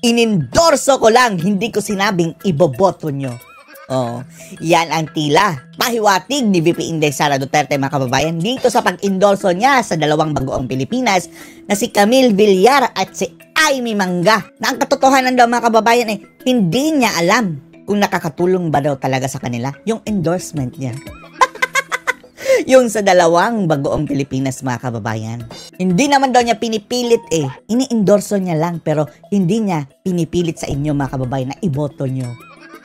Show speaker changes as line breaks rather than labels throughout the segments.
Inendorso ko lang, hindi ko sinabing iboboto nyo. Oh, yan ang tila pahiwatig ni VP Inday Sara Duterte, mga kababayan, dito sa pag-endorso niya sa dalawang bagoong Pilipinas na si Camille Villar at si Aimee Manga. Na ang katotohanan daw, mga kababayan, hindi niya alam kung nakakatulong ba daw talaga sa kanila yung endorsement niya. Yung sa dalawang bagoong Pilipinas, mga kababayan. Hindi naman daw niya pinipilit ini-endorso niya lang, pero hindi niya pinipilit sa inyo, mga kababayan, na iboto nyo.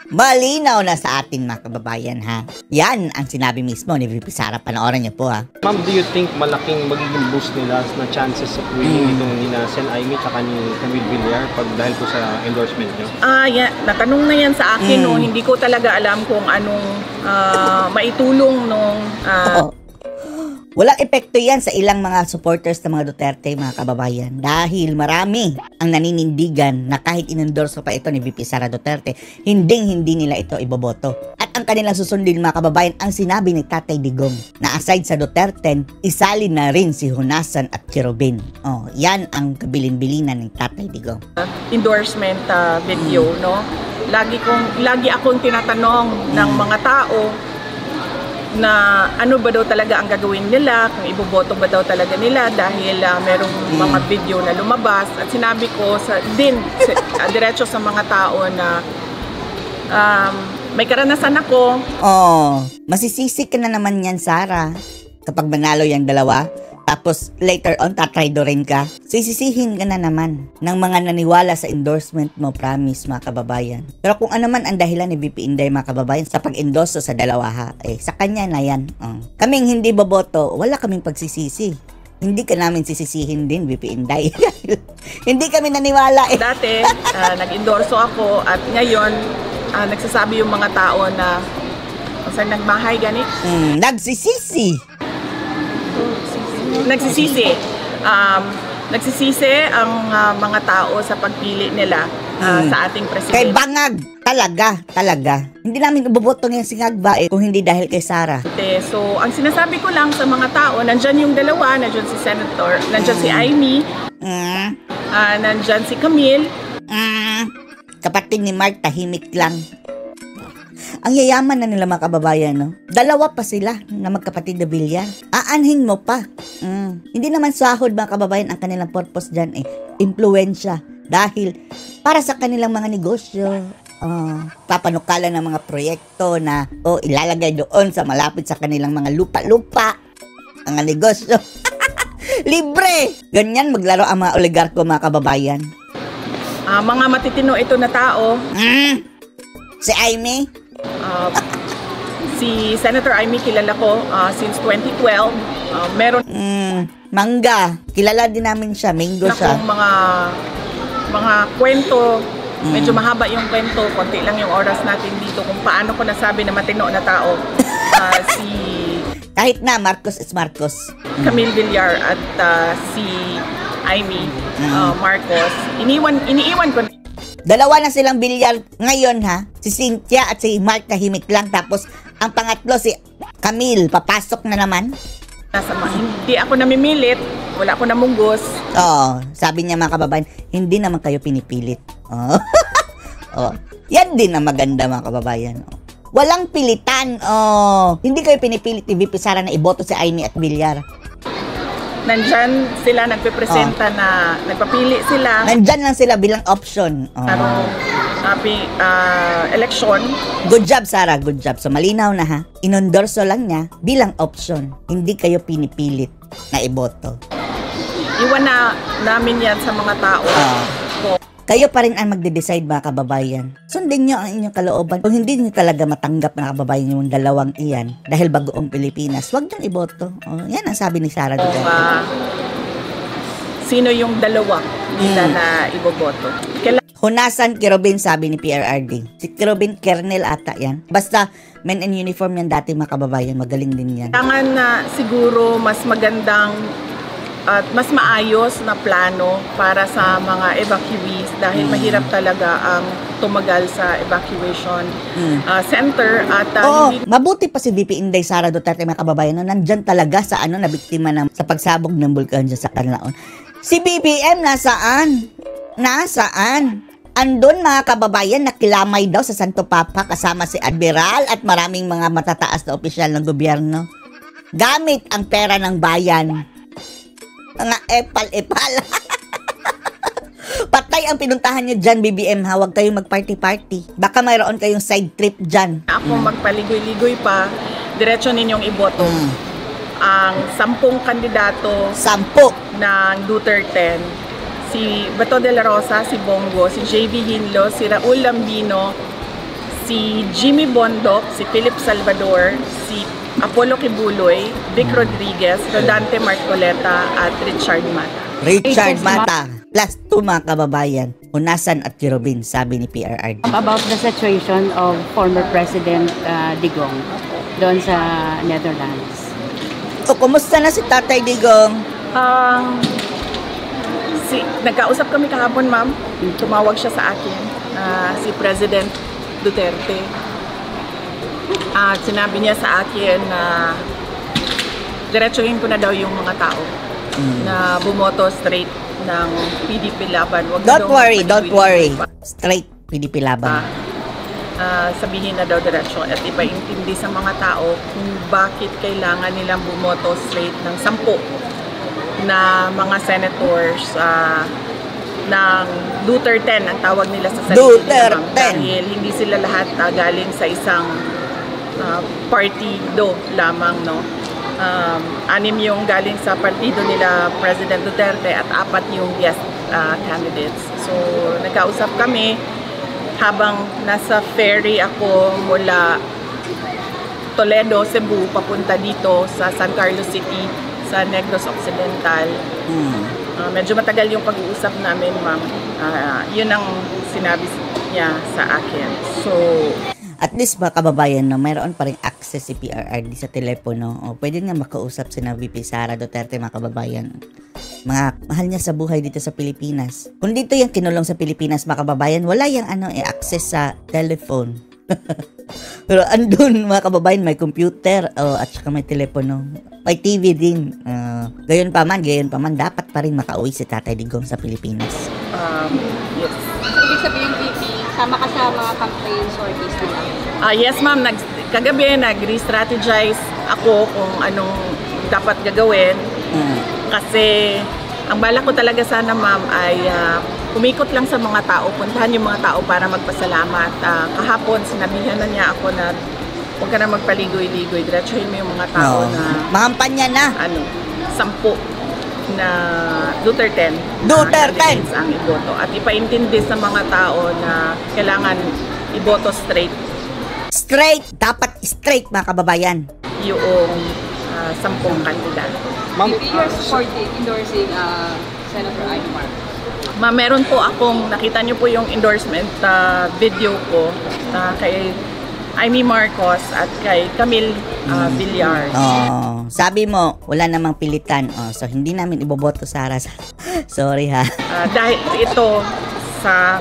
Malinaw na sa atin, mga kababayan, ha? Yan ang sinabi mismo ni VP Sara. Panoorin niyo po, ha?
Ma'am, do you think malaking magiging boost nila na chances of winning itong ni na Sen Aimee at ni Camille Villar dahil po sa endorsement niyo?
Yeah, natanong na yan sa akin, no? Hindi ko talaga alam kung anong maitulong nung
Walang epekto yan sa ilang mga supporters ng mga Duterte, mga kababayan. Dahil marami ang naninindigan na kahit inendorso pa ito ni VP Sara Duterte, hindi nila ito iboboto. At ang kanilang susundin, mga kababayan, ang sinabi ni Tatay Digong na aside sa Duterte, isali na rin si Honasan at Cherubin. Oh, yan ang kabilin-bilinan ng Tatay Digong.
Endorsement video, no? Lagi akong tinatanong ng mga tao na ano ba daw talaga ang gagawin nila, kung iboboto ba daw talaga nila dahil merong mga video na lumabas. At sinabi ko diretso sa mga tao na may karanasan ako.
Oh, masisisi ka na naman yan, Sara, kapag manalo yung dalawa. Tapos later on, tatraydo rin ka. Sisisihin ka na naman ng mga naniwala sa endorsement mo, promise, mga kababayan. Pero kung ano man ang dahilan ni VP Inday, mga kababayan, sa pag-endorso sa dalawa, ha, sa kanya na yan. Kaming hindi boboto, wala kaming pagsisisi. Hindi ka namin sisisihin din, VP Inday. Hindi kami naniwala.
Dati, nag-endorso ako at ngayon, nagsasabi yung mga tao na saan nagmahay gani?
Nagsisisi.
Nagsisisi ang mga tao sa pagpili nila sa ating presidente.
Kay Bangag, talaga. Hindi namin iboboto ngayon si Ngagba kung hindi dahil kay Sara.
So, ang sinasabi ko lang sa mga tao, nandyan yung dalawa, nandyan si Senator, nandyan si Aimee, nandyan si Camille.
Kapatid ni Mark, tahimik lang. Ang yayaman na nila, mga kababayan, no? Dalawa pa sila na magkapatid na Villar. Aanhin mo pa. Hindi naman sahod, mga kababayan, ang kanilang purpose dyan, impluensya. Dahil para sa kanilang mga negosyo, papanukalan ng mga proyekto na ilalagay doon sa malapit sa kanilang mga lupa-lupa. Mga negosyo. Libre! Ganyan maglaro ang mga oligarko, mga kababayan.
Mga matitino ito na tao.
Si Aimee?
Si Senator Aimee kilala ko since 2012. Meron
Manga, kilala din namin siya, Mingo siya.
Mga kwento, medyo mahaba yung kwento, konti lang yung oras natin dito kung paano ko nasabi na matino na tao.
Kahit na Marcos is Marcos.
Camille Villar at si Aimee Marcos. Iniiwan ko.
Dalawa na silang Villar ngayon, ha? Si Cynthia at si Mark tahimik lang. Tapos, ang pangatlo, si Camille, papasok na naman.
Hindi ako namimilit. Wala ako namunggos.
Sabi niya, mga kababayan, hindi naman kayo pinipilit. Yan din ang maganda, mga kababayan. Walang pilitan. Hindi kayo pinipilit ni VP Sara na iboto si Aimee at Villar.
Nandyan sila nagpe-presenta na nagpapili sila.
Nandyan lang sila bilang option.
Election.
Good job, Sara. Good job. So, malinaw na, ha? Inondorso lang niya bilang option. Hindi kayo pinipilit na iboto.
Iwan na namin yan sa mga tao.
Kayo pa rin ang magde-decide, mga kababayan. Sundin nyo ang inyong kalooban. Kung hindi nyo talaga matanggap, mga kababayan, yung dalawang iyan, dahil bagoong Pilipinas, huwag nyo iboto. Yan ang sabi ni Sara Duterte.
Sino yung dalawa nila na iboboto?
Honasan, Cherubin, sabi ni PRRD. Si Cherubin, Kernel ata yan. Basta, men in uniform yan dati, mga kababayan. Magaling din yan.
Kailangan na siguro mas magandang at mas maayos na plano para sa mga evacuees dahil mahirap talaga ang tumagal sa evacuation center at
mabuti pa si VP Inday Sara Duterte, mga kababayan, na nandyan talaga sa na biktima sa pagsabog ng bulkan dyan sa Canlaon. Si BBM nasaan? Andun mga kababayan, nakilamay daw sa Santo Papa kasama si Admiral at maraming mga matataas na opisyal ng gobyerno. Gamit ang pera ng bayan. Mga epal-epal. Patay ang pinuntahan nyo dyan, BBM ha. Huwag kayong mag-party-party. Baka mayroon kayong side trip dyan.
Ako magpaligoy-ligoy pa, diretso ninyong iboto. Ang 10 kandidato
10.
ng Duterte, si Bato de la Rosa, si Bongo, si JB Hinlo, si Raul Lambino, si Jimmy Bondoc, si Philip Salvador, si Apollo Kibuloy, Vic Rodriguez, Rodante Marcoleta, at Richard Mata.
Richard Mata. Plus 2 mga kababayan. Unasan at Kirobin, sabi ni PRRD.
About the situation of former President Digong doon sa Netherlands.
O, kumusta na si Tatay Digong?
Nagkausap kami kahapon, ma'am. Tumawag siya sa akin, si President Duterte. At sinabi niya sa akin na diretsuhin ko na daw yung mga tao na bumoto straight ng PDP Laban.
Don't worry. Straight PDP Laban.
Sabihin na daw diretsyo at ipaintindi sa mga tao kung bakit kailangan nilang bumoto straight ng 10 na mga senators ng Duterte ang tawag nila sa sarili nila, dahil hindi sila lahat galing sa isang partido lamang, no. 6 yung galing sa partido nila President Duterte at 4 yung guest candidates. So nagkausap kami habang nasa ferry ako mula Toledo, Cebu, papunta dito sa San Carlos City, sa Negros Occidental. Medyo matagal yung pag-uusap namin, ma'am. Yun ang sinabi niya sa akin. So,
at least mga kababayan, no, mayroon pa rin access si PRRD sa telepono. O, pwede nga makausap si VP Sara Duterte, mga kababayan. Mga mahal niya sa buhay dito sa Pilipinas. Kung dito yung kinulong sa Pilipinas, mga kababayan, wala yung access sa telephone. Pero andun mga kababayan, may computer at saka may telepono. May TV din. Gayon pa man, dapat pa rin makauwi si Tatay Digong sa Pilipinas.
Yes.
Ibig sabihin, VP, sama ka sa mga campaign sorties nila?
Yes, ma'am. Kagabi, nag-re-strategize ako kung anong dapat gagawin. Kasi ang balak ko talaga sana, ma'am, ay umikot lang sa mga tao, puntahan yung mga tao para magpasalamat. Kahapon, sinabihan na niya ako na huwag ka na magpaligoy-ligoy, diretsuhin mo yung mga tao na
makampanya na.
10 na Duterte ang iboto. At ipaintindi sa mga tao na kailangan iboto straight.
Dapat straight mga kababayan.
Yung 10 kandidato.
Ma'am, you're supporting, endorsing Senator Amy Marcos.
Meron po akong, nakita niyo po yung endorsement video ko kay Amy Marcos at kay Camille Villar.
Sabi mo, wala namang pilitan. So, hindi namin iboboto, Sara. Sorry ha.
Dahil ito sa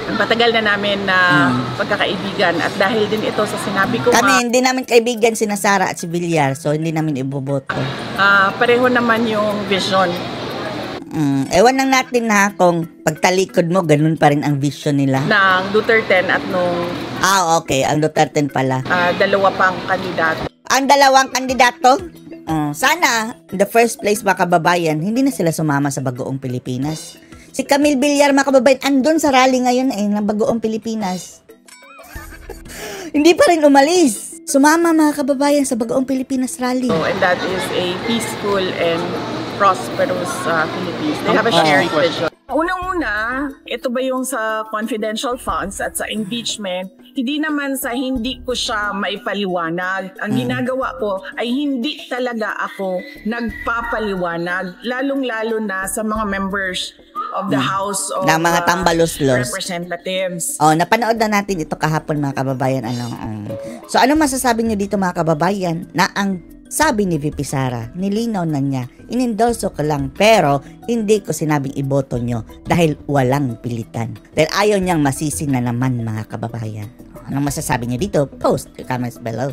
ang patagal na namin na pagkakaibigan at dahil din ito sa sinabi ko
hindi namin kaibigan sina Sara at si Villar, so hindi namin iboboto.
Pareho naman yung vision.
Ewan lang natin ha kung pagtalikod mo, ganun pa rin ang vision nila.
Ng Duterte at nung...
okay. Ang Duterte pala.
2 pang kandidato.
Ang 2 kandidato? Sana, in the first place, mga kababayan, hindi na sila sumama sa Bagoong Pilipinas. Si Camille Villar, mga kababayan, andun sa rally ngayon ng Bagoong Pilipinas. Hindi pa rin umalis. Sumama, mga kababayan, sa Bagoong Pilipinas rally.
And that is a peaceful and prosperous Philippines. They have a shared vision. Unang-una, ito ba yung sa confidential funds at sa impeachment, hindi naman sa hindi ko siya maipaliwanag. Ang ginagawa ko ay hindi talaga ako nagpapaliwanag, lalong-lalo na sa mga members of the House of
na mga tambaluslos
Representatives.
Napanood na natin ito kahapon, mga kababayan. So, ano masasabi niyo dito, mga kababayan, na ang sabi ni VP Sara, nilinaw na niya, inendorso ko lang pero hindi ko sinabing iboto nyo dahil walang pilitan. Dahil ayaw niyang masisi na naman, mga kababayan. Anong masasabi niyo dito? Post your comments below.